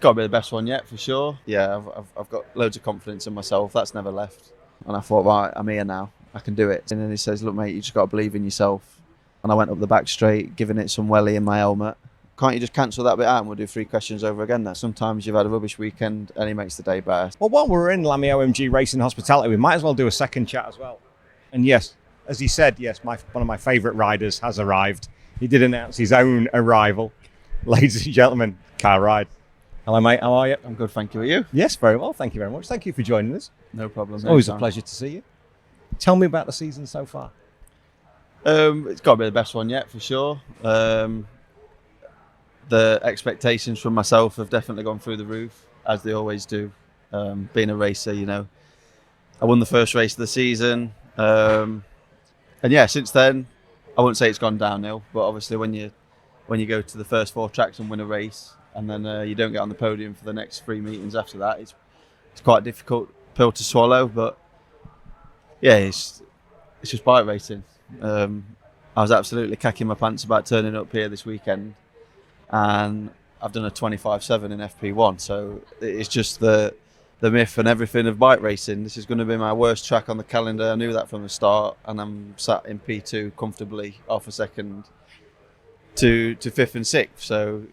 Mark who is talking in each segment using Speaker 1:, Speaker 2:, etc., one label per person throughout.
Speaker 1: got to be the best one yet, for sure. Yeah, I've got loads of confidence in myself. That's never left. And I thought, right, I'm here now. I can do it. And then he says, look, mate, you just got to believe in yourself. And I went up the back straight, giving it some welly in my helmet. Can't you just cancel that bit out and we'll do 3 questions over again then? Sometimes you've had a rubbish weekend and he makes the day better.
Speaker 2: Well, while we're in LAMI OMG Racing Hospitality, we might as well do a second chat as well. And yes, as he said, yes, one of my favourite riders has arrived. He did announce his own arrival. Ladies and gentlemen, Kyle Ryde. Hello, mate. How are you?
Speaker 1: I'm good, thank you. Are you?
Speaker 2: Yes, very well. Thank you very much. Thank you for joining us.
Speaker 1: No problem.
Speaker 2: It's always a pleasure to see you. Tell me about the season so far.
Speaker 1: It's got to be the best one yet, for sure. The expectations from myself have definitely gone through the roof, as they always do. Being a racer, you know, I won the first race of the season. And yeah, since then, I wouldn't say it's gone downhill, but obviously when you go to the first 4 tracks and win a race, and then you don't get on the podium for the next 3 meetings after that, it's quite a difficult pill to swallow. But yeah, it's just bike racing. I was absolutely cacking my pants about turning up here this weekend, and I've done a 25.7 in FP1, so it's just the myth and everything of bike racing. This is going to be my worst track on the calendar. I knew that from the start, and I'm sat in P2 comfortably, half a second to 5th and 6th. So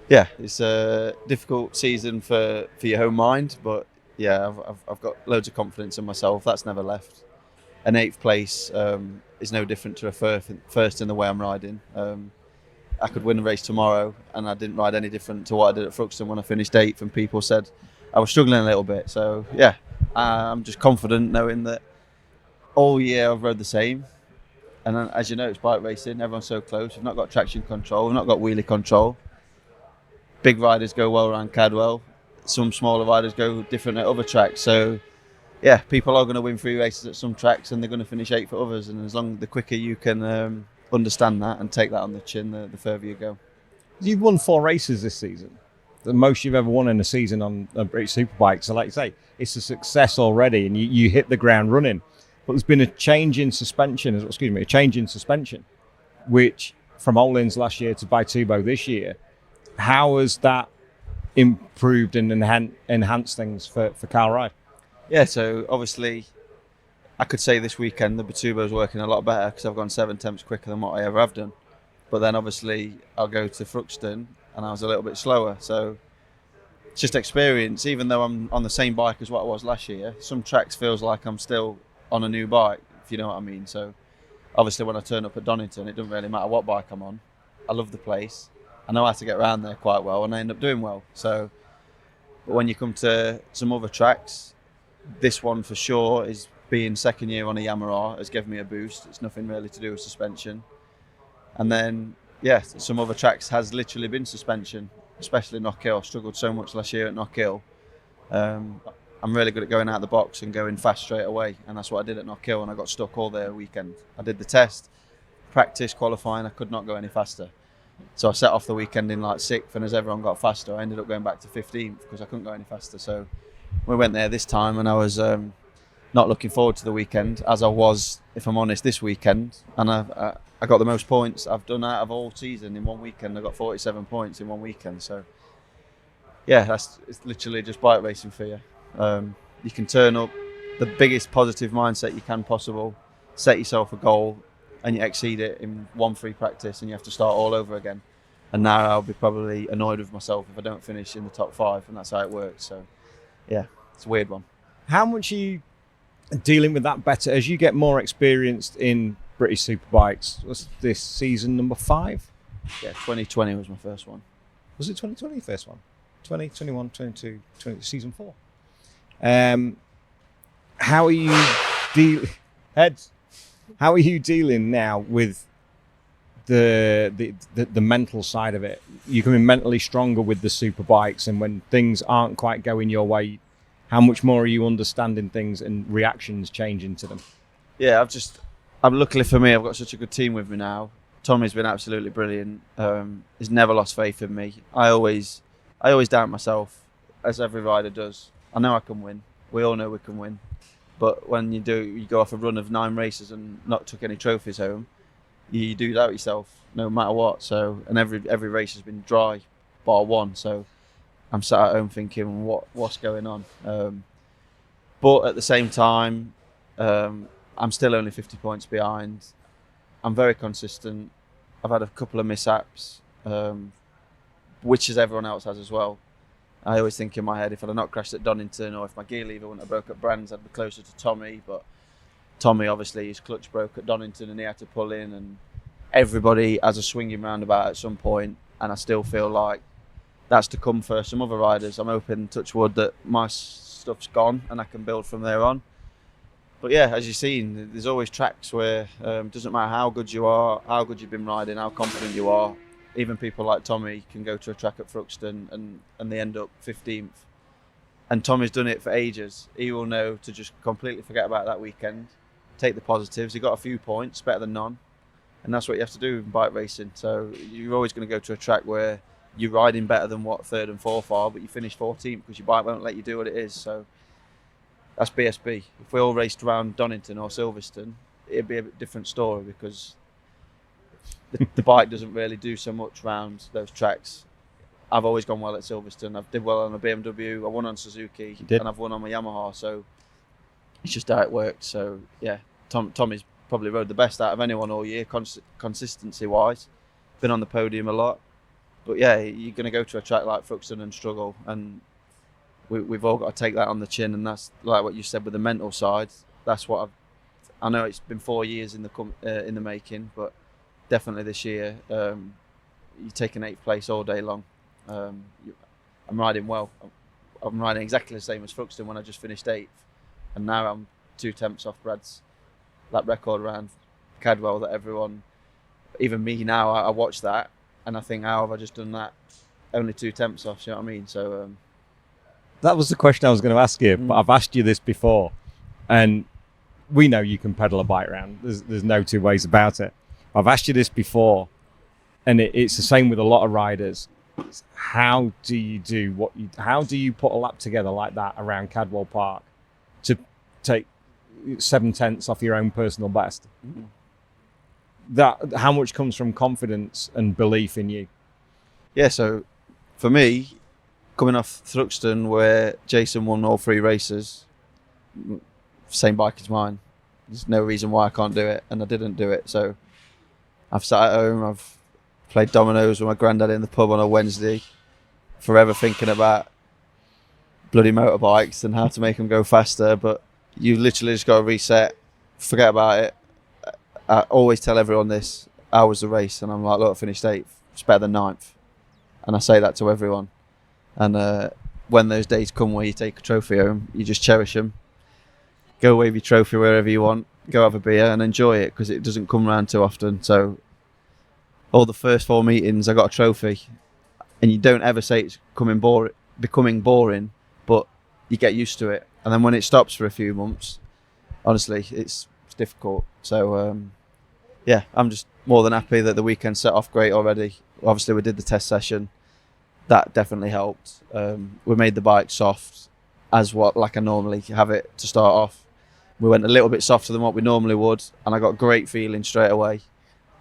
Speaker 1: yeah, it's a difficult season for your home mind, but yeah, I've got loads of confidence in myself. That's never left. An 8th place is no different to a first in the way I'm riding. I could win a race tomorrow, and I didn't ride any different to what I did at Thruxton when I finished 8th, and people said I was struggling a little bit. So yeah, I'm just confident knowing that all year I've rode the same. And then, as you know, it's bike racing. Everyone's so close. We've not got traction control. We've not got wheelie control. Big riders go well around Cadwell. Some smaller riders go different at other tracks. So yeah, people are going to win 3 races at some tracks, and they're going to finish 8th at others. And as long the quicker you can understand that and take that on the chin, the further you go.
Speaker 2: You've won 4 races this season, the most you've ever won in a season on a British Superbike. So like you say, it's a success already, and you hit the ground running. But there's been a change in suspension, which from Ohlins last year to Bitubo this year. How has that improved and enhanced things for Kyle Ryde?
Speaker 1: Yeah, so obviously I could say this weekend the Bitubo is working a lot better because I've gone 7 tenths quicker than what I ever have done. But then obviously I'll go to Thruxton and I was a little bit slower. So it's just experience. Even though I'm on the same bike as what I was last year, some tracks feels like I'm still on a new bike, if you know what I mean. So obviously when I turn up at Donington, it doesn't really matter what bike I'm on. I love the place. I know how to get around there quite well, and I end up doing well. So, but when you come to some other tracks, this one for sure is being second year on a Yamaha has given me a boost. It's nothing really to do with suspension. And then, yeah, some other tracks has literally been suspension, especially Knockhill. I struggled so much last year at Knockhill. I'm really good at going out of the box and going fast straight away, and that's what I did at Knockhill, and I got stuck all day weekend. I did the test, practice, qualifying, I could not go any faster. So I set off the weekend in like 6th, and as everyone got faster, I ended up going back to 15th because I couldn't go any faster. So we went there this time, and I was not looking forward to the weekend, as I was, if I'm honest, this weekend. And I got the most points I've done out of all season in one weekend. I got 47 points in one weekend. So yeah, it's literally just bike racing for you. You can turn up the biggest positive mindset you can possible, set yourself a goal, and you exceed it in 1 free practice, and you have to start all over again. And now I'll be probably annoyed with myself if I don't finish in the top 5, and that's how it works. So yeah, it's a weird one.
Speaker 2: How much are you dealing with that better as you get more experienced in British Superbikes? Was this season number 5?
Speaker 1: Yeah, 2020 was my first one.
Speaker 2: Was it 2020 first one? 20, 21, 22, 20, season 4. How are you How are you dealing now with the mental side of it? You're coming mentally stronger with the superbikes, and when things aren't quite going your way, how much more are you understanding things and reactions changing to them? Yeah,
Speaker 1: luckily for me, I've got such a good team with me now. Tommy's been absolutely brilliant. He's never lost faith in me. I always doubt myself, as every rider does. I know I can win. We all know we can win. But when you go off a run of 9 races and not took any trophies home, you do doubt yourself no matter what. So, and every race has been dry, bar one. So I'm sat at home thinking, what's going on? But at the same time, I'm still only 50 points behind. I'm very consistent. I've had a couple of mishaps, which as everyone else has as well. I always think in my head, if I'd have not crashed at Donington or if my gear lever wouldn't have broke at Brands, I'd be closer to Tommy. But Tommy, obviously, his clutch broke at Donington and he had to pull in. And everybody has a swinging roundabout at some point, and I still feel like that's to come for some other riders. I'm hoping, touch wood, that my stuff's gone and I can build from there on. But yeah, as you've seen, there's always tracks where it doesn't matter how good you are, how good you've been riding, how confident you are. Even people like Tommy can go to a track at Thruxton and they end up 15th. And Tommy's done it for ages. He will know to just completely forget about that weekend, take the positives. He got a few points, better than none. And that's what you have to do in bike racing. So you're always going to go to a track where you're riding better than what 3rd and 4th are, but you finish 14th because your bike won't let you do what it is. So that's BSB. If we all raced around Donington or Silverstone, it'd be a bit different story because the bike doesn't really do so much around those tracks. I've always gone well at Silverstone. I've did well on a BMW. I won on Suzuki, and I've won on my Yamaha. So it's just how it worked. So yeah, Tommy's probably rode the best out of anyone all year, consistency-wise. Been on the podium a lot. But yeah, you're going to go to a track like Thruxton and struggle, and we've all got to take that on the chin. And that's like what you said with the mental side. That's what I know. It's been 4 years in the making, but definitely this year, you're taking 8th place all day long. I'm riding well. I'm riding exactly the same as Thruxton when I just finished 8th, and now I'm 2 tenths off Brad's that record around Cadwell that everyone, even me now, I watch that and I think, how have I just done that? Only 2 tenths off, you know what I mean? So
Speaker 2: that was the question I was going to ask you, but I've asked you this before, and we know you can pedal a bike round. There's no two ways about it. I've asked you this before, and it's the same with a lot of riders. How do you put a lap together like that around Cadwell Park to take 7 tenths off your own personal best? That how much comes from confidence and belief in you?
Speaker 1: Yeah, so for me, coming off Thruxton where Jason won all 3 races, same bike as mine. There's no reason why I can't do it, and I didn't do it. So I've sat at home, I've played dominoes with my granddad in the pub on a Wednesday, forever thinking about bloody motorbikes and how to make them go faster. But you literally just got to reset, forget about it. I always tell everyone this, how was the race? And I'm like, look, I finished 8th, it's better than 9th. And I say that to everyone. And when those days come where you take a trophy home, you just cherish them. Go wave your trophy wherever you want, go have a beer and enjoy it, because it doesn't come around too often. So all the first 4 meetings, I got a trophy. And you don't ever say it's becoming boring, but you get used to it. And then when it stops for a few months, honestly, it's difficult. So yeah, I'm just more than happy that the weekend set off great already. Obviously we did the test session, that definitely helped. We made the bike soft as like I normally have it to start off. We went a little bit softer than what we normally would, and I got great feeling straight away.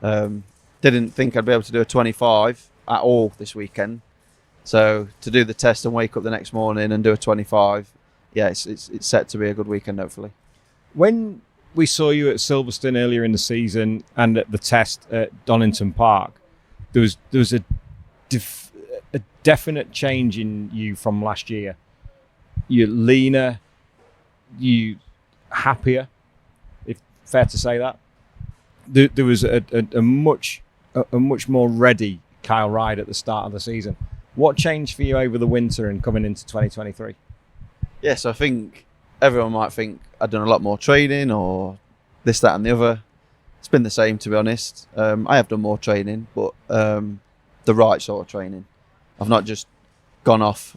Speaker 1: Didn't think I'd be able to do a 25 at all this weekend, so to do the test and wake up the next morning and do a 25, yeah, it's set to be a good weekend hopefully.
Speaker 2: When we saw you at Silverstone earlier in the season and at the test at Donington Park, there was a definite change in you from last year. You're leaner, you happier, if fair to say that. There was a much more ready Kyle Ryde at the start of the season. What changed for you over the winter and coming into 2023?
Speaker 1: Yes, I think everyone might think I've done a lot more training or this, that and the other. It's been the same, to be honest. I have done more training, but the right sort of training. I've not just gone off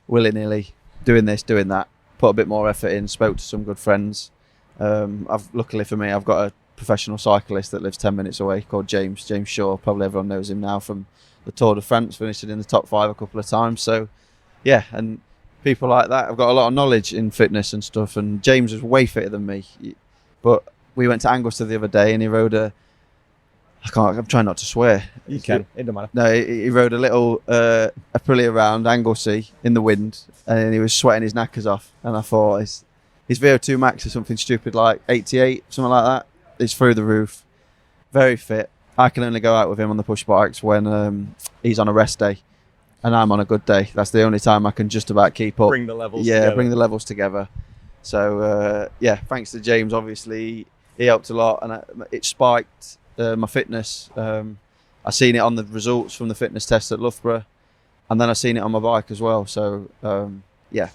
Speaker 1: willy-nilly, doing this, doing that. Put a bit more effort in, spoke to some good friends. Luckily for me, I've got a professional cyclist that lives 10 minutes away called James Shaw. Probably everyone knows him now from the Tour de France, finishing in the top 5 a couple of times. So yeah, and people like that, I've got a lot of knowledge in fitness and stuff, and James was way fitter than me. But we went to Anglesey the other day and he rode a I'm trying not to swear.
Speaker 2: You can. It doesn't matter.
Speaker 1: No, he rode a little Aprilia around Anglesey in the wind, and he was sweating his knackers off. And I thought his VO2 max is something stupid like 88, something like that. It's through the roof. Very fit. I can only go out with him on the push bikes when he's on a rest day, and I'm on a good day. That's the only time I can just about keep up.
Speaker 2: Bring the levels together.
Speaker 1: Bring the levels together. So, thanks to James, obviously, he helped a lot, and it spiked my fitness. I seen it on the results from the fitness test at Loughborough, and then I seen it on my bike as well. So,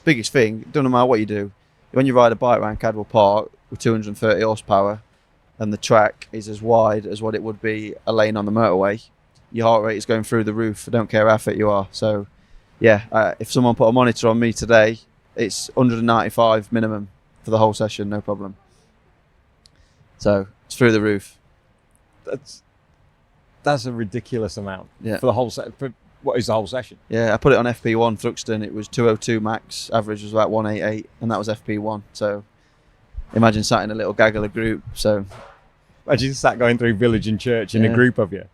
Speaker 1: biggest thing, doesn't matter what you do, when you ride a bike around Cadwell Park with 230 horsepower, and the track is as wide as what it would be a lane on the motorway, your heart rate is going through the roof. I don't care how fit you are. So, if someone put a monitor on me today, it's 195 minimum for the whole session, no problem. So it's through the roof.
Speaker 2: That's a ridiculous amount for the whole for what is the whole session? Yeah,
Speaker 1: I put it on FP1 Thruxton. It was 202 max. Average was about 188, and that was FP1. So imagine sat in a little gaggle of group. So
Speaker 2: imagine sat going through village and church in a group of you.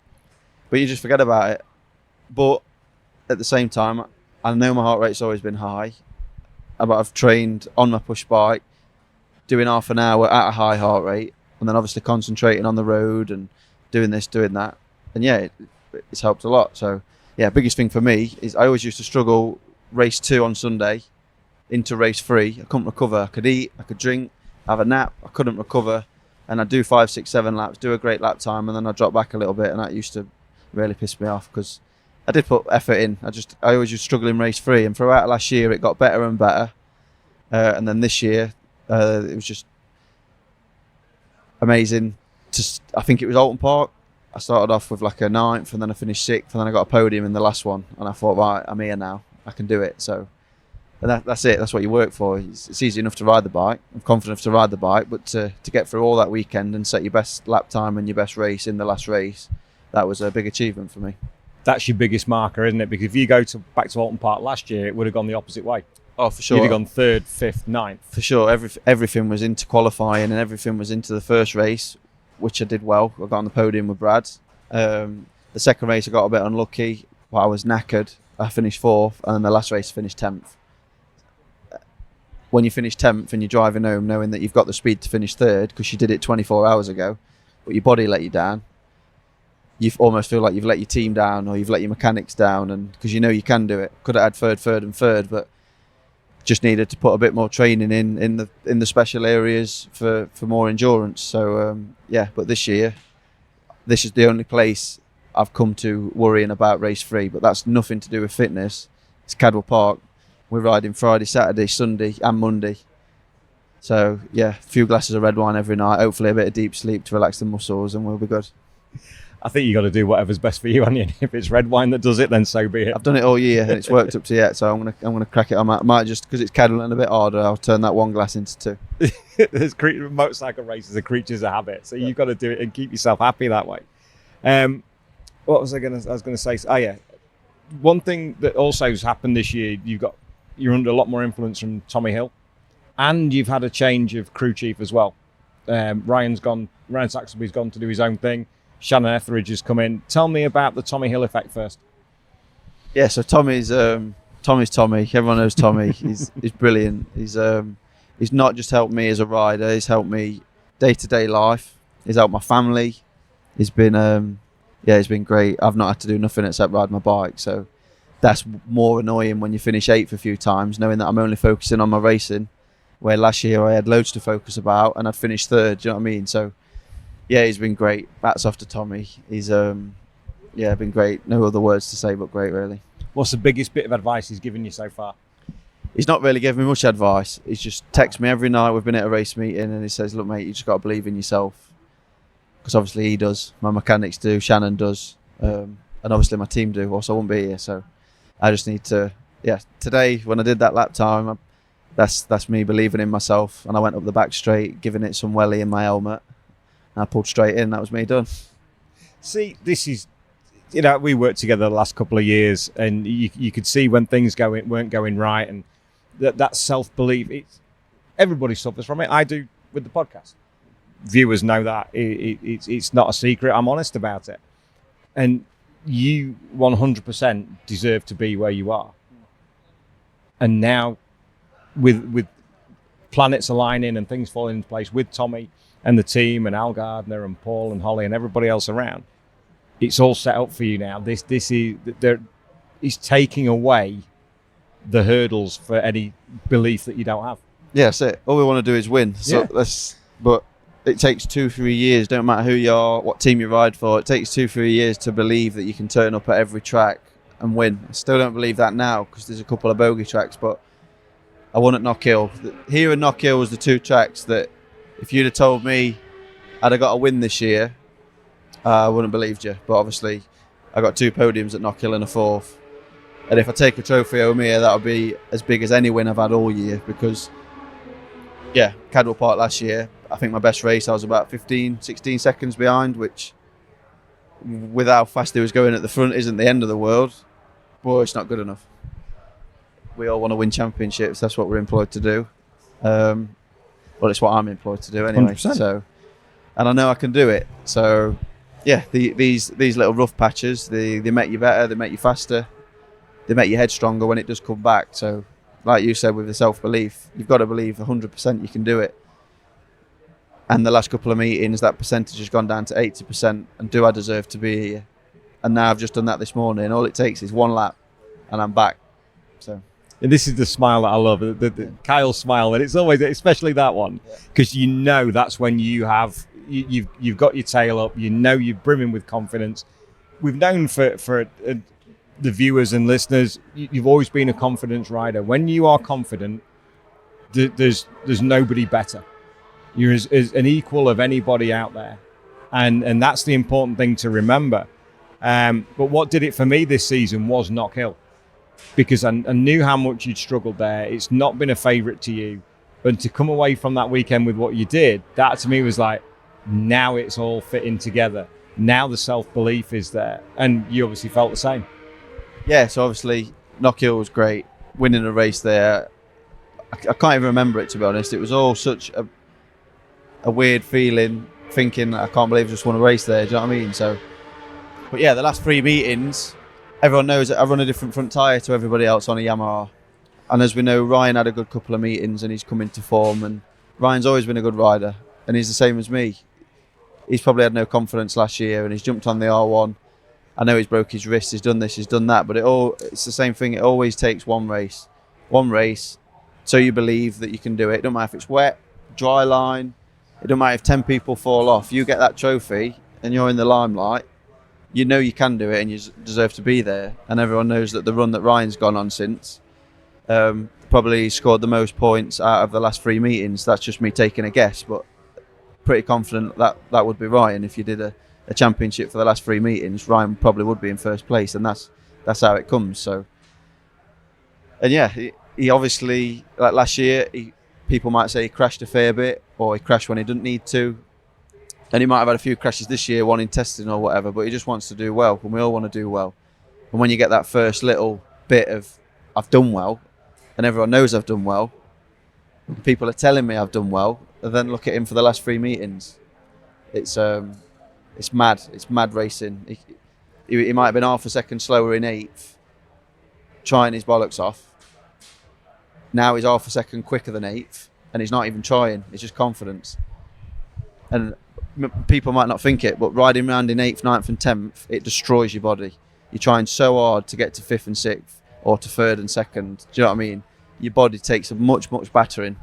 Speaker 1: But you just forget about it. But at the same time, I know my heart rate's always been high. But I've trained on my push bike, doing half an hour at a high heart rate, and then obviously concentrating on the road and doing this, doing that. And it's helped a lot. So biggest thing for me is I always used to struggle race 2 on Sunday into race 3. I couldn't recover. I could eat, I could drink, have a nap. I couldn't recover. And I'd do 5, 6, 7 laps, do a great lap time, and then I'd drop back a little bit. And that used to really piss me off because I did put effort in. I always used to struggle in race 3. And throughout last year, it got better and better. And then this year, it was just amazing. I think it was Ohlins Park. I started off with like a 9th, and then I finished 6th, and then I got a podium in the last one. And I thought, right, I'm here now. I can do it. So that's it. That's what you work for. It's easy enough to ride the bike. I'm confident enough to ride the bike, but to get through all that weekend and set your best lap time and your best race in the last race, that was a big achievement for me.
Speaker 2: That's your biggest marker, isn't it? Because if you go back to Ohlins Park last year, it would have gone the opposite way.
Speaker 1: Oh, for sure.
Speaker 2: You'd have gone 3rd, 5th, 9th.
Speaker 1: For sure. Everything was into qualifying, and everything was into the first race, which I did well. I got on the podium with Brad. The second race I got a bit unlucky, but I was knackered. I finished 4th, and then the last race I finished 10th. When you finish 10th and you're driving home knowing that you've got the speed to finish 3rd because you did it 24 hours ago, but your body let you down, you almost feel like you've let your team down or you've let your mechanics down, and because you know you can do it. Could have had 3rd, and 3rd, but just needed to put a bit more training in the special areas for more endurance. So but this year, this is the only place I've come to worrying about race 3, but that's nothing to do with fitness. It's Cadwell Park. We're riding Friday, Saturday, Sunday and Monday. So a few glasses of red wine every night, hopefully a bit of deep sleep to relax the muscles, and we'll be good.
Speaker 2: I think you got to do whatever's best for you, and if it's red wine that does it, then so be it.
Speaker 1: I've done it all year and it's worked up to yet, so I'm gonna crack it. I might just, because it's Cadwell and a bit harder, I'll turn that one glass into 2.
Speaker 2: Motorcycle races are creatures of habit, so you've got to do it and keep yourself happy that way. What was I going to say? Oh yeah, one thing that also has happened this year, you're under a lot more influence from Tommy Hill, and you've had a change of crew chief as well. Ryan Saxelby's gone to do his own thing. Shannon Etheridge has come in. Tell me about the Tommy Hill effect first.
Speaker 1: Yeah, so Tommy's Tommy. Everyone knows Tommy. He's brilliant. He's not just helped me as a rider. He's helped me day-to-day life. He's helped my family. He's been he's been great. I've not had to do nothing except ride my bike. So that's more annoying when you finish 8th a few times, knowing that I'm only focusing on my racing. Where last year I had loads to focus about, and I'd finished 3rd. Do you know what I mean? So. Yeah, he's been great. Hats off to Tommy. He's been great. No other words to say but great, really.
Speaker 2: What's the biggest bit of advice he's given you so far?
Speaker 1: He's not really given me much advice. He's just texted me every night. We've been at a race meeting, and he says, "Look, mate, you just got to believe in yourself." Because obviously he does. My mechanics do. Shannon does, and obviously my team do. Or else I wouldn't be here. So I just need to. Yeah, today when I did that lap time, that's me believing in myself, and I went up the back straight, giving it some welly in my helmet. I pulled straight in. That was me done.
Speaker 2: See, this is, we worked together the last couple of years, and you could see when things weren't going right, and that self-belief. Everybody suffers from it. I do with the podcast. viewers know that it's not a secret. I'm honest about it. And you 100% deserve to be where you are. And now with planets aligning and things falling into place with Tommy and the team and Al Gardner and Paul and Holly and everybody else around, it's all set up for you now. This is taking away the hurdles for any belief that you don't have.
Speaker 1: Yeah, that's it. All we want to do is win. So but it takes 2-3 years, don't matter who you are, what team you ride for, it takes 2-3 years to believe that you can turn up at every track and win. I still don't believe that now because there's a couple of bogey tracks, but I won at Knockhill. Here and Knockhill was the two tracks that if you'd have told me I'd have got a win this year, I wouldn't have believed you. But obviously I got 2 podiums at Knockhill and a 4th. And if I take a trophy home here, that'll be as big as any win I've had all year because, yeah, Cadwell Park last year, I think my best race, I was about 15, 16 seconds behind, which with how fast he was going at the front isn't the end of the world. Boy, it's not good enough. We all want to win championships. That's what we're employed to do. Well, it's what I'm employed to do anyway.
Speaker 2: 100%.
Speaker 1: So, and I know I can do it. So, yeah, these little rough patches, they make you better, they make you faster, they make your head stronger when it does come back. So, like you said, with the self-belief, you've got to believe 100% you can do it. And the last couple of meetings, that percentage has gone down to 80%. And do I deserve to be here? And now I've just done that this morning. All it takes is one lap, and I'm back. So.
Speaker 2: And this is the smile that I love, the Kyle smile, and it's always, especially that one, because you know that's when you've got your tail up, you know you're brimming with confidence. We've known for the viewers and listeners, you've always been a confidence rider. When you are confident, there's nobody better. You're as an equal of anybody out there, and that's the important thing to remember. But what did it for me this season was Knockhill, because I knew how much you'd struggled there. It's not been a favourite to you, but to come away from that weekend with what you did, that to me was like, now it's all fitting together. Now the self-belief is there, and you obviously felt the same.
Speaker 1: Yeah, so obviously Knockhill was great. Winning a race there, I can't even remember it, to be honest. It was all such a weird feeling, thinking I can't believe I just won a race there. Do you know what I mean? So, but yeah, the last 3 meetings, everyone knows that I run a different front tyre to everybody else on a Yamaha. And as we know, Ryan had a good couple of meetings and he's come into form. And Ryan's always been a good rider, and he's the same as me. He's probably had no confidence last year, and he's jumped on the R1. I know he's broke his wrist, he's done this, he's done that, but it's the same thing. It always takes one race, so you believe that you can do it. It don't matter if it's wet, dry line. It don't matter if 10 people fall off. You get that trophy and you're in the limelight. You know you can do it and you deserve to be there. And everyone knows that the run that Ryan's gone on since probably scored the most points out of the last 3 meetings. That's just me taking a guess, but pretty confident that would be Ryan. If you did a championship for the last 3 meetings, Ryan probably would be in first place, and that's how it comes. So, and yeah, he obviously, like last year, people might say he crashed a fair bit, or he crashed when he didn't need to. And he might have had a few crashes this year, one in testing or whatever, but he just wants to do well, and we all want to do well. And when you get that first little bit of, I've done well, and everyone knows I've done well, people are telling me I've done well, and then look at him for the last 3 meetings. It's mad. It's mad racing. He might have been half a second slower in 8th, trying his bollocks off. Now he's half a second quicker than 8th, and he's not even trying. It's just confidence. And people might not think it, but riding around in 8th, 9th and 10th, it destroys your body. You're trying so hard to get to 5th and 6th, or to 3rd and 2nd. Do you know what I mean? Your body takes a much battering.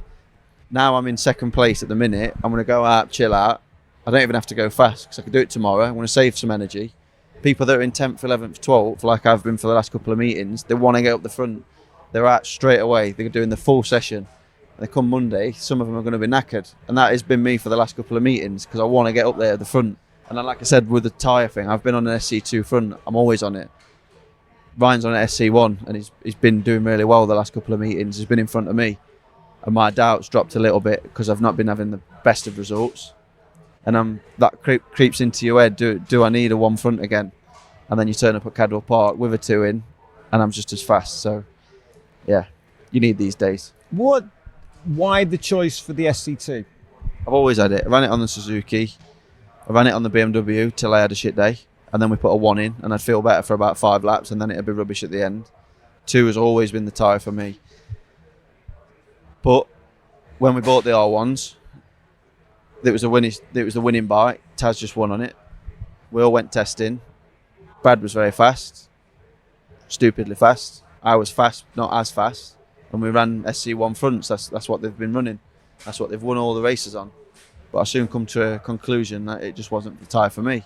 Speaker 1: Now I'm in 2nd place at the minute. I'm going to go out, chill out. I don't even have to go fast because I can do it tomorrow. I'm going to save some energy. People that are in 10th, 11th, 12th, like I've been for the last couple of meetings, they want to get up the front. They're out straight away. They're doing the full session. They come Monday, some of them are going to be knackered. And that has been me for the last couple of meetings because I want to get up there at the front. And then, like I said, with the tyre thing, I've been on an SC2 front. I'm always on it. Ryan's on an SC1 and he's been doing really well the last couple of meetings. He's been in front of me. And my doubts dropped a little bit because I've not been having the best of results. And that creeps into your head, do I need a 1 front again? And then you turn up at Cadwell Park with a 2 in, and I'm just as fast. So, yeah, you need these days.
Speaker 2: Why the choice for the SC2?
Speaker 1: I've always had it. I ran it on the Suzuki. I ran it on the BMW till I had a shit day. And then we put a 1 in and I'd feel better for about 5 laps and then it'd be rubbish at the end. 2 has always been the tyre for me. But when we bought the R1s, it was the winning bike. Taz just won on it. We all went testing. Brad was very fast. Stupidly fast. I was fast, not as fast. And we ran SC1 fronts. That's what they've been running. That's what they've won all the races on. But I soon come to a conclusion that it just wasn't the tyre for me.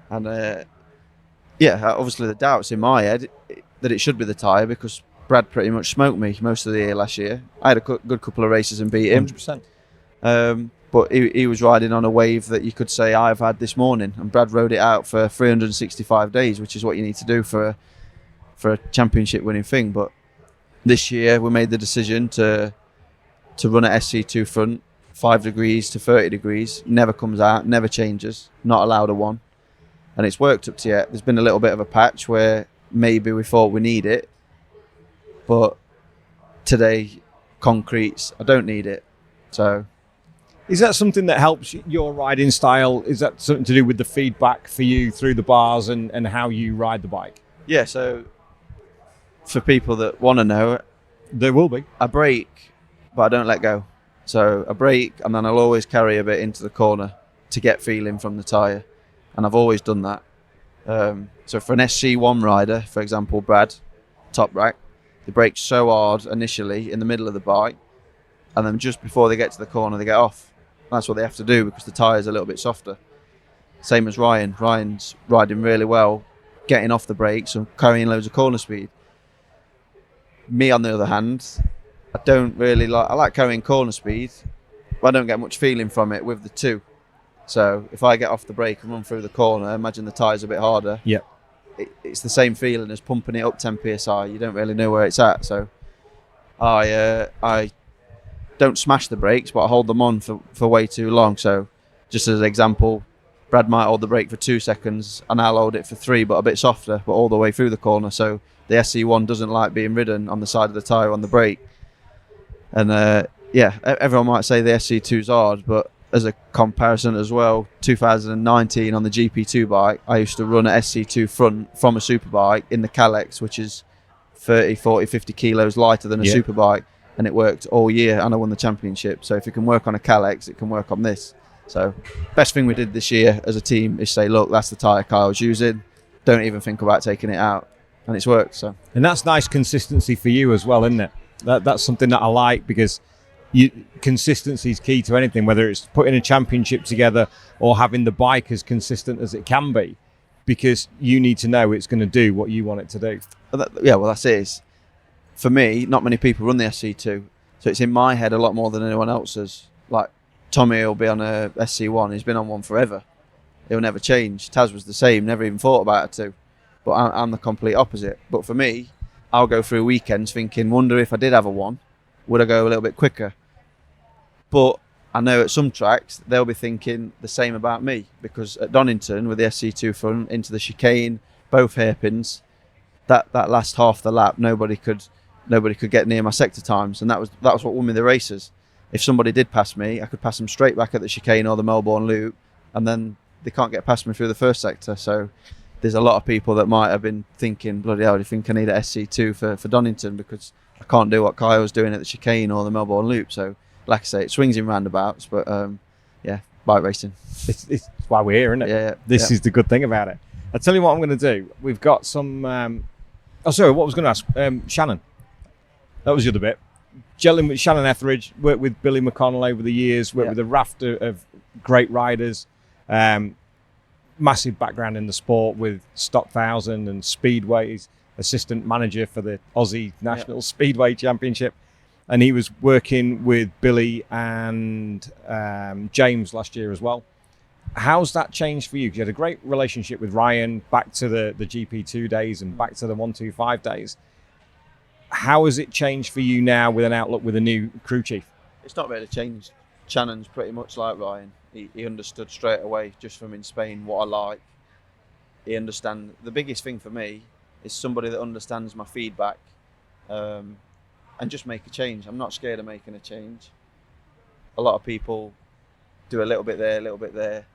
Speaker 1: And obviously the doubt's in my head that it should be the tyre because Brad pretty much smoked me most of the year last year. I had a good couple of races and beat him.
Speaker 2: 100%.
Speaker 1: But he was riding on a wave that you could say I've had this morning. And Brad rode it out for 365 days, which is what you need to do for a championship winning thing. But this year we made the decision to run at SC2 front, 5 degrees to 30 degrees, never comes out, never changes, not allowed a 1. And it's worked up to yet. There's been a little bit of a patch where maybe we thought we need it, but today, concretes, I don't need it. So,
Speaker 2: is that something that helps your riding style? Is that something to do with the feedback for you through the bars and how you ride the bike?
Speaker 1: Yeah, so for people that want to know,
Speaker 2: there will be.
Speaker 1: I brake, but I don't let go. So I brake and then I'll always carry a bit into the corner to get feeling from the tyre. And I've always done that. So for an SC1 rider, for example, Brad, top rack, they brake so hard initially in the middle of the bike, and then just before they get to the corner, they get off. That's what they have to do because the tyre's a little bit softer. Same as Ryan. Ryan's riding really well, getting off the brakes and carrying loads of corner speed. Me, on the other hand, I like carrying corner speed, but I don't get much feeling from it with the 2. So if I get off the brake and run through the corner, imagine the tyre's a bit harder.
Speaker 2: Yeah.
Speaker 1: It's the same feeling as pumping it up 10 psi. You don't really know where it's at. So I don't smash the brakes, but I hold them on for way too long. So just as an example, Brad might hold the brake for 2 seconds and I'll hold it for 3, but a bit softer, but all the way through the corner. So the SC1 doesn't like being ridden on the side of the tyre on the brake. And everyone might say the SC2's hard, but as a comparison as well, 2019 on the GP2 bike, I used to run an SC2 front from a superbike in the Calex, which is 30, 40, 50 kilos lighter than a superbike, and it worked all year, and I won the championship. So if it can work on a Calex, it can work on this. So best thing we did this year as a team is say, look, that's the tyre Kyle's using. Don't even think about taking it out, and it's worked. So,
Speaker 2: and that's nice consistency for you as well, isn't it? That's something that I like because consistency is key to anything, whether it's putting a championship together or having the bike as consistent as it can be, because you need to know it's going to do what you want it to do.
Speaker 1: Well, that's it. For me, not many people run the SC2, so it's in my head a lot more than anyone else's. Like Tommy will be on a SC1, he's been on one forever. He'll never change. Taz was the same, never even thought about it too. But I'm the complete opposite. But for me, I'll go through weekends thinking, wonder if I did have a 1, would I go a little bit quicker? But I know at some tracks, they'll be thinking the same about me, because at Donington, with the SC2 front, into the chicane, both hairpins, that last half the lap, nobody could get near my sector times, and that was what won me the races. If somebody did pass me, I could pass them straight back at the chicane or the Melbourne Loop, and then they can't get past me through the first sector. So there's a lot of people that might have been thinking, bloody hell, do you think I need a SC2 for Donington, because I can't do what Kyle's doing at the chicane or the Melbourne Loop. So like I say, it swings in roundabouts, but bike racing.
Speaker 2: It's why we're here, isn't it?
Speaker 1: Yeah.
Speaker 2: This is the good thing about it. I'll tell you what I'm going to do. We've got some... what I was going to ask. Shannon. That was the other bit. Gelling with Shannon Etheridge, worked with Billy McConnell over the years, worked with a raft of great riders. Massive background in the sport with Stock 1000 and Speedways, assistant manager for the Aussie National Speedway Championship. And he was working with Billy and James last year as well. How's that changed for you? Because you had a great relationship with Ryan back to the GP2 days and back to the 125 days. How has it changed for you now with an outlook with a new crew chief?
Speaker 1: It's not really changed. Shannon's pretty much like Ryan. He understood straight away, just from in Spain, what I like. He understands. The biggest thing for me is somebody that understands my feedback and just make a change. I'm not scared of making a change. A lot of people do a little bit there, a little bit there.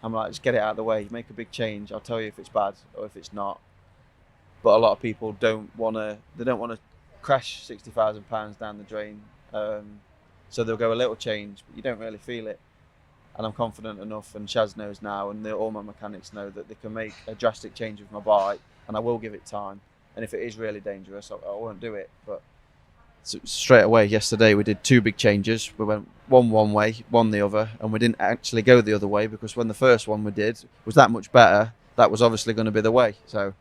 Speaker 1: I'm like, just get it out of the way, make a big change. I'll tell you if it's bad or if it's not. But a lot of people don't want to crash £60,000 down the drain. So they'll go a little change, but you don't really feel it. And I'm confident enough, and Shaz knows now, and all my mechanics know that they can make a drastic change with my bike, and I will give it time. And if it is really dangerous, I won't do it. But so straight away yesterday we did 2 big changes. We went one way, one the other, and we didn't actually go the other way, because when the first one we did was that much better, that was obviously going to be the way. So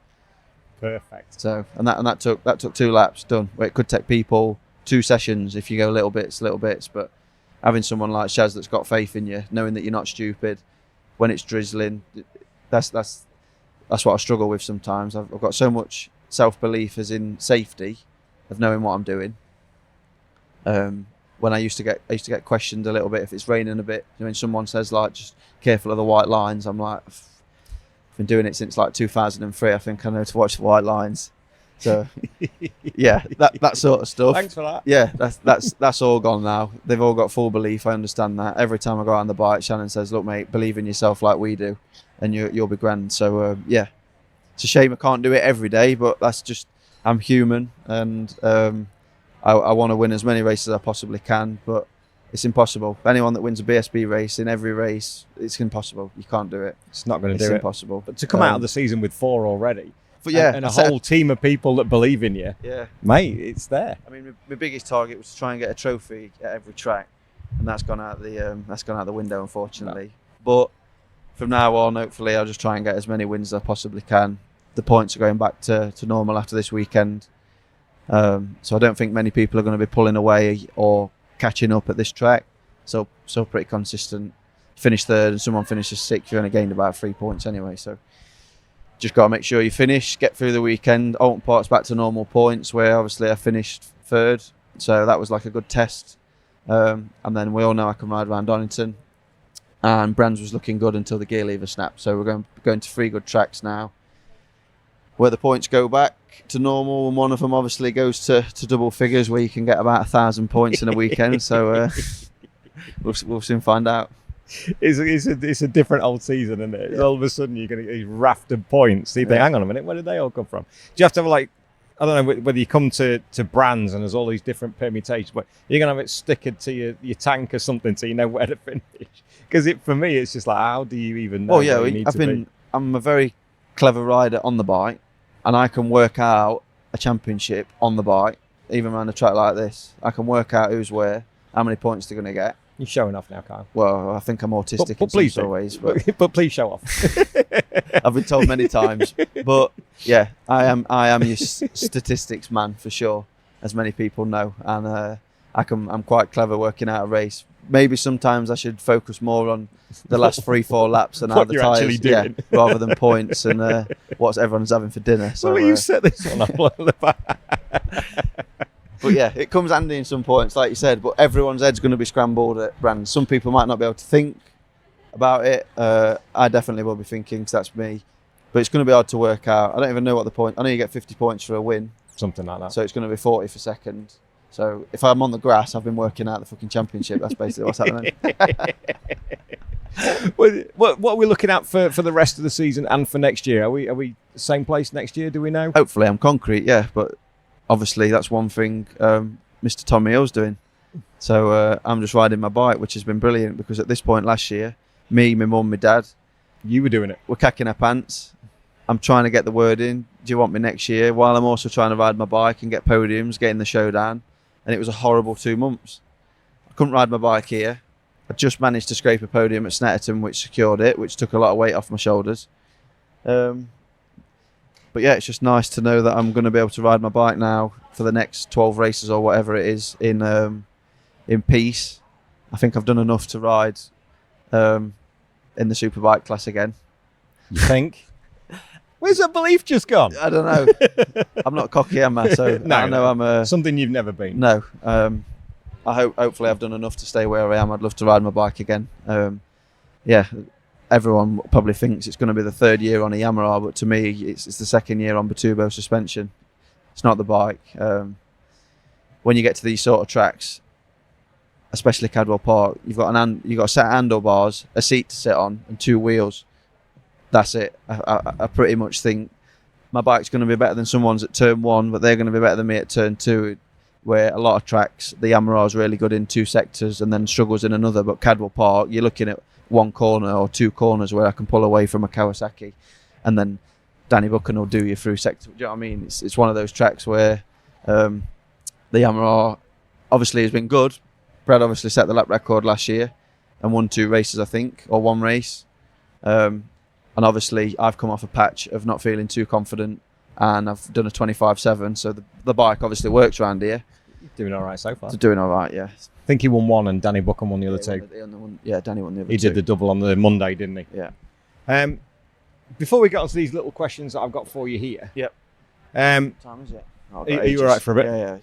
Speaker 2: perfect.
Speaker 1: So and that took 2 laps done. Where it could take people 2 sessions if you go little bits. But having someone like Shaz that's got faith in you, knowing that you're not stupid when it's drizzling, that's what I struggle with sometimes. I've got so much self-belief as in safety of knowing what I'm doing. When I used to get questioned a little bit if it's raining a bit. When someone says like, just careful of the white lines, I'm like, I've been doing it since like 2003. I think I know to watch the white lines. So yeah, that sort of stuff.
Speaker 2: Thanks for that.
Speaker 1: Yeah, that's all gone now. They've all got full belief. I understand that. Every time I go out on the bike, Shannon says, "Look, mate, believe in yourself like we do, and you'll be grand." So yeah, it's a shame I can't do it every day, but that's just, I'm human, and I want to win as many races as I possibly can, but it's impossible. Anyone that wins a BSB race in every race, it's impossible. You can't do it.
Speaker 2: It's not going to do it.
Speaker 1: It's impossible.
Speaker 2: But to come out of the season with 4 already,
Speaker 1: but yeah,
Speaker 2: and a whole team of people that believe in you,
Speaker 1: yeah,
Speaker 2: mate, it's there.
Speaker 1: I mean, my biggest target was to try and get a trophy at every track, and that's gone out the window, unfortunately. No. But from now on, hopefully, I'll just try and get as many wins as I possibly can. The points are going back to normal after this weekend. So I don't think many people are going to be pulling away or catching up at this track. So pretty consistent. Finish 3rd and someone finishes 6th, you're only gained about 3 points anyway. So just got to make sure you finish, get through the weekend. Oulton Park's back to normal points, where obviously I finished 3rd. So that was like a good test. And then we all know I can ride around Donington. And Brands was looking good until the gear lever snapped. So we're going to 3 good tracks now, where the points go back to normal, and one of them obviously goes to double figures, where you can get about 1,000 points in a weekend. So we'll soon find out.
Speaker 2: It's a different old season, isn't it? Yeah. All of a sudden you're going to get these raft of points. So you think, hang on a minute, where did they all come from? Do you have to have, like, I don't know whether you come to Brands and there's all these different permutations, but you're going to have it stickered to your tank or something so you know where to finish? Because for me, it's just like, how do you even know?
Speaker 1: Well, yeah, I'm a very clever rider on the bike, and I can work out a championship on the bike, even around a track like this. I can work out who's where, how many points they're going to get.
Speaker 2: You're showing off now, Kyle.
Speaker 1: Well, I think I'm autistic in some ways.
Speaker 2: But please show off.
Speaker 1: I've been told many times. But yeah, I am your statistics man for sure, as many people know. And I'm quite clever working out a race. Maybe sometimes I should focus more on the last 3-4 laps and how the tyres, rather than points and what everyone's having for dinner. So
Speaker 2: you set this one up.
Speaker 1: But yeah, it comes handy in some points, like you said, but everyone's head's going to be scrambled at Brands. Some people might not be able to think about it. I definitely will be thinking, because that's me. But it's going to be hard to work out. I don't even know what the point. I know you get 50 points for a win.
Speaker 2: Something like that.
Speaker 1: So it's going to be 40 for second. So if I'm on the grass, I've been working out the fucking championship. That's basically what's happening.
Speaker 2: What are we looking at for the rest of the season and for next year? Are we the same place next year? Do we know?
Speaker 1: Hopefully I'm concrete, yeah. But obviously that's one thing Mr. Tommy Hill's doing. So I'm just riding my bike, which has been brilliant, because at this point last year, me, my mum, my dad,
Speaker 2: you were doing it.
Speaker 1: We're cacking our pants. I'm trying to get the word in. Do you want me next year? While I'm also trying to ride my bike and get podiums, get in the showdown. And it was a horrible 2 months. I couldn't ride my bike here. I just managed to scrape a podium at Snetterton, which secured it, which took a lot of weight off my shoulders. But yeah, it's just nice to know that I'm going to be able to ride my bike now for the next 12 races or whatever it is in peace. I think I've done enough to ride in the superbike class again. You think?
Speaker 2: Where's that belief just gone?
Speaker 1: I don't know. I'm not cocky, am I? So no, I know I'm
Speaker 2: something you've never been.
Speaker 1: No. Hopefully I've done enough to stay where I am. I'd love to ride my bike again. Yeah, everyone probably thinks it's going to be the 3rd year on a Yamaha, but to me, it's the 2nd year on Bitubo suspension. It's not the bike. When you get to these sort of tracks, especially Cadwell Park, you've got a set of handlebars, a seat to sit on, and 2 wheels. That's it. I pretty much think my bike's going to be better than someone's at turn 1, but they're going to be better than me at turn 2. Where a lot of tracks, the Yamaha is really good in 2 sectors and then struggles in another. But Cadwell Park, you're looking at 1 corner or 2 corners where I can pull away from a Kawasaki, and then Danny Buchan will do you through sector. Do you know what I mean? It's one of those tracks where the Yamaha obviously has been good. Brad obviously set the lap record last year and won 2 races, I think, or 1 race. And obviously I've come off a patch of not feeling too confident, and I've done a 25.7, so the bike obviously works around here.
Speaker 2: You're doing all right so far.
Speaker 1: Doing all right, yeah.
Speaker 2: I think he won 1 and Danny Buchan won the other 2.
Speaker 1: Danny won the other 2.
Speaker 2: He did the double on the Monday, didn't he?
Speaker 1: Yeah.
Speaker 2: Before we get onto these little questions that I've got for you here.
Speaker 1: Yep.
Speaker 2: Time
Speaker 1: is it?
Speaker 2: Are you all right for a bit?
Speaker 1: Yeah.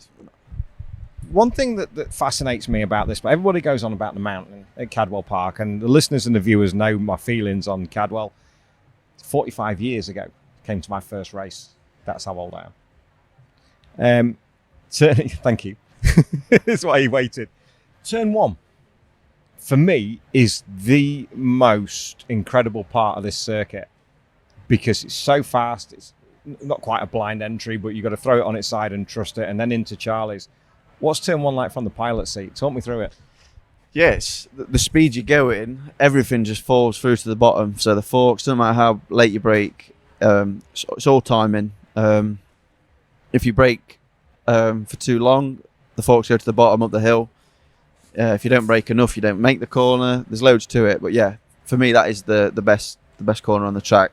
Speaker 2: One thing that fascinates me about this, but everybody goes on about the mountain at Cadwell Park, and the listeners and the viewers know my feelings on Cadwell. 45 years ago, came to my first race. That's how old I am. Thank you. That's why he waited. Turn 1, for me, is the most incredible part of this circuit because it's so fast. It's not quite a blind entry, but you've got to throw it on its side and trust it, and then into Charlie's. What's turn 1 like from the pilot seat? Talk me through it.
Speaker 1: Yes, the speed you go in, everything just falls through to the bottom. So the forks, doesn't matter how late you brake, it's all timing. If you brake for too long, the forks go to the bottom up the hill. If you don't brake enough, you don't make the corner. There's loads to it, but yeah, for me that is the best corner on the track.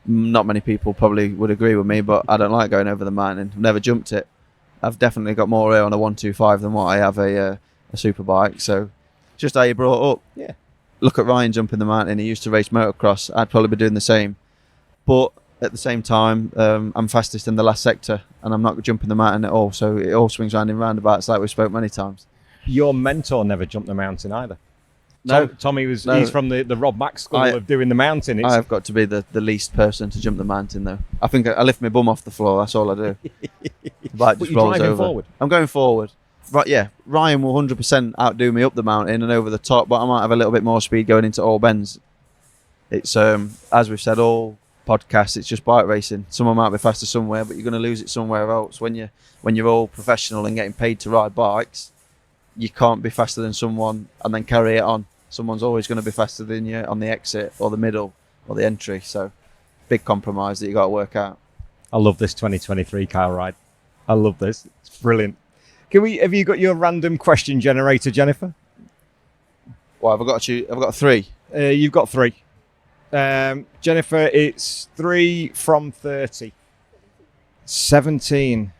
Speaker 1: Not many people probably would agree with me, but I don't like going over the mountain. I've never jumped it. I've definitely got more air on a 125 than what I have a super bike. So just how you brought up.
Speaker 2: Yeah.
Speaker 1: Look at Ryan jumping the mountain. He used to race motocross. I'd probably be doing the same. But at the same time, I'm fastest in the last sector and I'm not jumping the mountain at all. So it all swings round in roundabouts like we spoke many times.
Speaker 2: Your mentor never jumped the mountain either.
Speaker 1: No.
Speaker 2: Tommy he's from the Rob Mack school of doing the mountain.
Speaker 1: I've got to be the least person to jump the mountain though. I think I lift my bum off the floor. That's all I do. The bike just rolls over.
Speaker 2: Forward?
Speaker 1: I'm going forward. Right, yeah. Ryan will 100% outdo me up the mountain and over the top, but I might have a little bit more speed going into all bends. It's as we've said all podcasts, it's just bike racing. Someone might be faster somewhere, but you're going to lose it somewhere else. When you're all professional and getting paid to ride bikes, you can't be faster than someone and then carry it on. Someone's always going to be faster than you on the exit or the middle or the entry. So big compromise that you got to work out.
Speaker 2: I love this 2023 Kyle Ryde. I love this. It's brilliant. Have you got your random question generator, Jennifer?
Speaker 1: Well, I've got 3.
Speaker 2: You've got 3. Jennifer, it's 3 from 30. 17.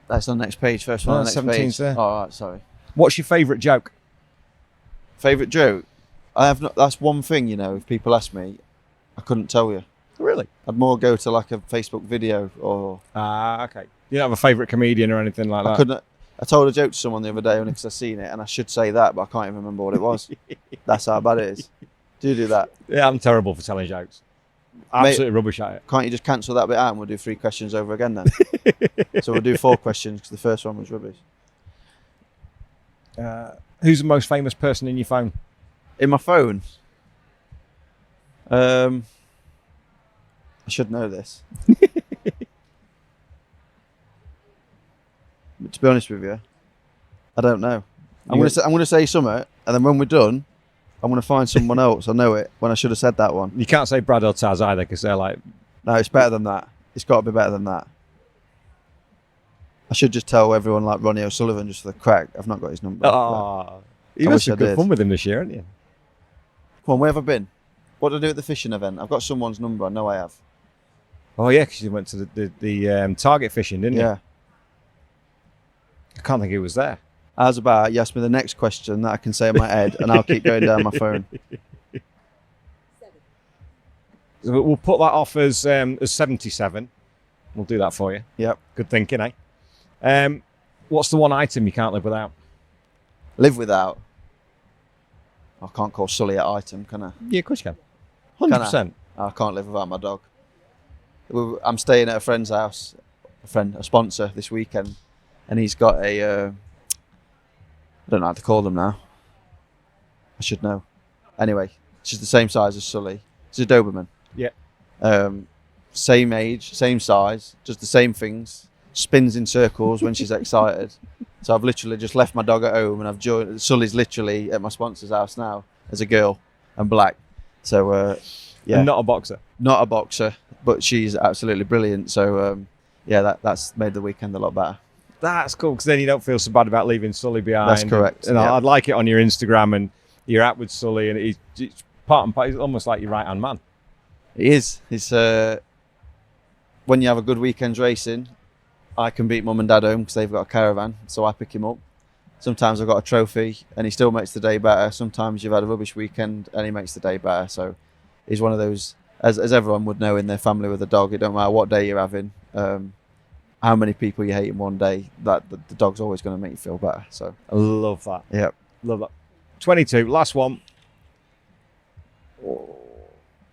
Speaker 1: That's on the next page. First one on the next
Speaker 2: 17's
Speaker 1: page.
Speaker 2: there.
Speaker 1: Oh, right, sorry.
Speaker 2: What's your favourite joke?
Speaker 1: Favourite joke? I have not. That's one thing, if people ask me, I couldn't tell you.
Speaker 2: Really?
Speaker 1: I'd more go to like a Facebook video or...
Speaker 2: Okay. You don't have a favourite comedian or anything like that?
Speaker 1: I told a joke to someone the other day only because I seen it and I should say that, but I can't even remember what it was. That's how bad it is. Do you do that?
Speaker 2: Yeah, I'm terrible for telling jokes. Absolutely rubbish at it.
Speaker 1: Can't you just cancel that bit out and we'll do 3 questions over again then? So we'll do 4 questions because the first one was rubbish.
Speaker 2: Who's the most famous person in your phone?
Speaker 1: In my phone? I should know this. But to be honest with you, I don't know. I'm going to say something, and then when we're done, I'm going to find someone else. I know it when I should have said that one.
Speaker 2: You can't say Brad or Taz either because they're like...
Speaker 1: No, it's better than that. It's got to be better than that. I should just tell everyone like Ronnie O'Sullivan just for the crack. I've not got his number.
Speaker 2: Oh, you must have good fun with him this year, haven't you?
Speaker 1: Come on, where have I been? What did I do at the fishing event? I've got someone's number. I know I have.
Speaker 2: Oh yeah, because you went to the target fishing, didn't you?
Speaker 1: Yeah.
Speaker 2: I can't think he was there.
Speaker 1: How's about you ask me the next question that I can say in my head and I'll keep going down my phone.
Speaker 2: 7. We'll put that off as 77. We'll do that for you.
Speaker 1: Yep.
Speaker 2: Good thinking, eh? What's the one item you can't live without?
Speaker 1: Live without? I can't call Sully an item, can I?
Speaker 2: Yeah, of course you can. 100%.
Speaker 1: I can't live without my dog. I'm staying at a friend's house, a sponsor this weekend, and he's got a I don't know how to call them now. I should know. Anyway, she's the same size as Sully. She's a Doberman.
Speaker 2: Yeah.
Speaker 1: Same age, same size, just the same things. Spins in circles when she's excited. So I've literally just left my dog at home and I've joined. Sully's literally at my sponsor's house now as a girl and black. So yeah,
Speaker 2: And not a boxer.
Speaker 1: not a boxer, but she's absolutely brilliant. So yeah, that's made the weekend a lot better.
Speaker 2: That's cool, because then you don't feel so bad about leaving Sully behind.
Speaker 1: That's correct.
Speaker 2: And
Speaker 1: yeah.
Speaker 2: I'd like it on your Instagram, and you're out with Sully, and he's part and part. He's almost like your right hand man.
Speaker 1: He is. It's when you have a good weekend's racing, I can beat mum and dad home because they've got a caravan, so I pick him up. Sometimes I've got a trophy and he still makes the day better. Sometimes you've had a rubbish weekend and he makes the day better. So he's one of those, as everyone would know in their family with a dog, it don't matter what day you're having, how many people you hate in one day, that the dog's always going to make you feel better. So
Speaker 2: I love that.
Speaker 1: yeah.
Speaker 2: Love that. 22, last one.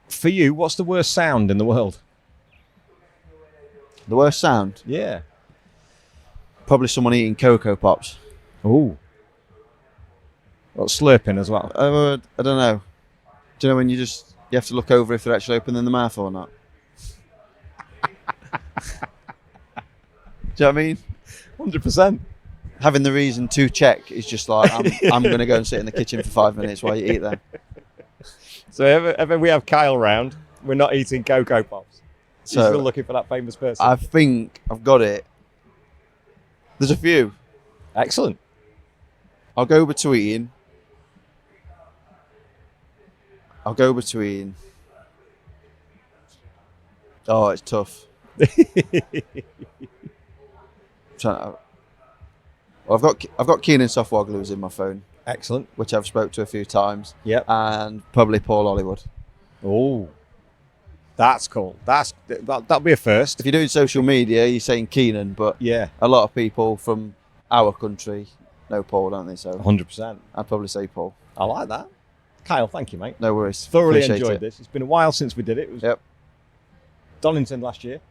Speaker 2: For you, what's the worst sound in the world?
Speaker 1: The worst sound?
Speaker 2: Yeah.
Speaker 1: Probably someone eating Cocoa Pops.
Speaker 2: Ooh. Well, slurping as well.
Speaker 1: I don't know. Do you know when you have to look over if they're actually open in the mouth or not? Do you know what I mean?
Speaker 2: 100%.
Speaker 1: Having the reason to check is just like, I'm going to go and sit in the kitchen for 5 minutes while you eat them.
Speaker 2: So ever we have Kyle round, we're not eating Cocoa Pops.
Speaker 1: So
Speaker 2: You're still looking for that famous person.
Speaker 1: I think I've got it. There's a few.
Speaker 2: Excellent.
Speaker 1: I'll go between. Oh, it's tough. I've got Keenan Softwogglers in my phone,
Speaker 2: Excellent.
Speaker 1: which I've spoke to a few times.
Speaker 2: Yep.
Speaker 1: And probably Paul Hollywood.
Speaker 2: Oh, that's cool. That'll be a first.
Speaker 1: If you're doing social media, you're saying Keenan, but
Speaker 2: Yeah,
Speaker 1: a lot of people from our country know Paul, don't they? So
Speaker 2: 100%.
Speaker 1: I'd probably say Paul.
Speaker 2: I like that. Kyle, thank you, mate.
Speaker 1: No worries.
Speaker 2: Thoroughly
Speaker 1: Appreciate
Speaker 2: enjoyed
Speaker 1: it.
Speaker 2: this. It's been a while since we did it. It was
Speaker 1: Yep.
Speaker 2: Donington last year.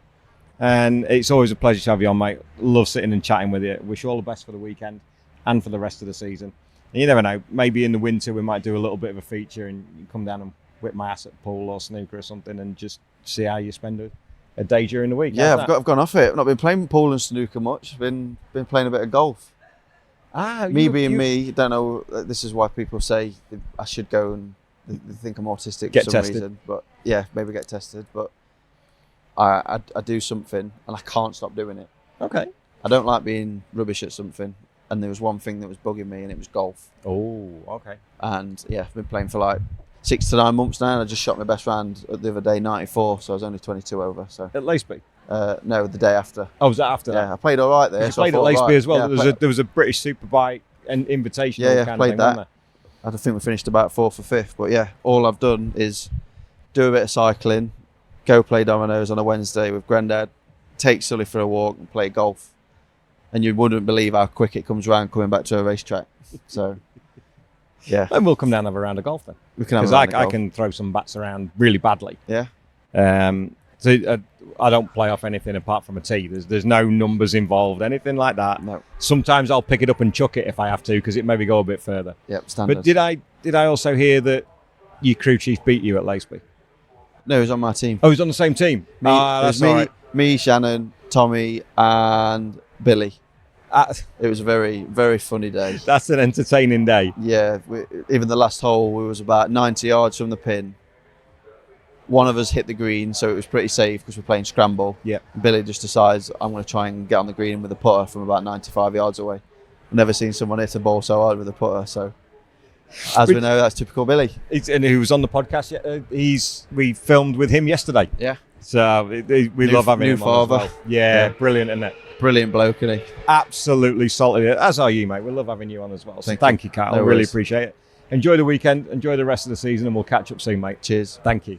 Speaker 2: And it's always a pleasure to have you on, mate. Love sitting and chatting with you. Wish you all the best for the weekend and for the rest of the season. And you never know, maybe in the winter we might do a little bit of a feature and you come down and whip my ass at pool or snooker or something and just see how you spend a day during the week.
Speaker 1: Yeah,
Speaker 2: How's
Speaker 1: I've gone off it. I've not been playing pool and snooker much. Been playing a bit of golf. Me, don't know. This is why people say I should go and they think I'm autistic
Speaker 2: Get
Speaker 1: for some
Speaker 2: tested.
Speaker 1: reason. But yeah, maybe get tested. But I do something and I can't stop doing it.
Speaker 2: Okay.
Speaker 1: I don't like being rubbish at something. And there was one thing that was bugging me, and it was golf.
Speaker 2: Oh, okay.
Speaker 1: And yeah, I've been playing for like 6 to 9 months now. And I just shot my best round the other day, 94. So I was only 22 over. So
Speaker 2: At Laceby?
Speaker 1: no, the day after.
Speaker 2: Oh, was that after that?
Speaker 1: Yeah, I played all right there.
Speaker 2: You
Speaker 1: so I
Speaker 2: played at
Speaker 1: thought,
Speaker 2: Laceby
Speaker 1: right,
Speaker 2: as well.
Speaker 1: yeah,
Speaker 2: There was a British Superbike and Invitational
Speaker 1: Yeah,
Speaker 2: kind
Speaker 1: played
Speaker 2: of thing,
Speaker 1: that.
Speaker 2: wasn't
Speaker 1: I think we finished about 4th or 5th. But yeah, all I've done is do a bit of cycling, go play dominoes on a Wednesday with Grandad, take Sully for a walk and play golf. And you wouldn't believe how quick it comes around coming back to a racetrack. So, yeah.
Speaker 2: there? And we'll come down and have a round of golf then.
Speaker 1: We can have
Speaker 2: Because
Speaker 1: a round of
Speaker 2: I
Speaker 1: golf.
Speaker 2: can throw some bats around really badly.
Speaker 1: Yeah.
Speaker 2: So I don't play off anything apart from a tee. There's no numbers involved, anything like that.
Speaker 1: No.
Speaker 2: Sometimes I'll pick it up and chuck it if I have to because it maybe go a bit further.
Speaker 1: Yep, standard.
Speaker 2: But did I also hear that your crew chief beat you at Laceby?
Speaker 1: No, he was on my team.
Speaker 2: Oh, he's on the same team.
Speaker 1: Me,
Speaker 2: That's
Speaker 1: it was
Speaker 2: all right.
Speaker 1: me, Shannon, Tommy, and Billy. It was a very, very funny day.
Speaker 2: That's an entertaining day.
Speaker 1: Yeah, even the last hole, we was about 90 yards from the pin. One of us hit the green, so it was pretty safe because we're playing scramble.
Speaker 2: Yeah.
Speaker 1: Billy just decides, I'm going to try and get on the green with a putter from about 95 yards away. I've never seen someone hit a ball so hard with a putter, so as we know, that's typical Billy.
Speaker 2: And he was on the podcast. We filmed with him yesterday.
Speaker 1: Yeah.
Speaker 2: So we love having
Speaker 1: new
Speaker 2: him on as
Speaker 1: father.
Speaker 2: well. Yeah, brilliant, isn't it?
Speaker 1: Brilliant bloke, isn't he?
Speaker 2: Absolutely solid. As are you, mate. We love having you on as well. So thank you, Kyle.
Speaker 1: No
Speaker 2: I really
Speaker 1: worries.
Speaker 2: appreciate it. Enjoy the weekend. Enjoy the rest of the season, and we'll catch up soon, mate.
Speaker 1: Cheers.
Speaker 2: Thank you.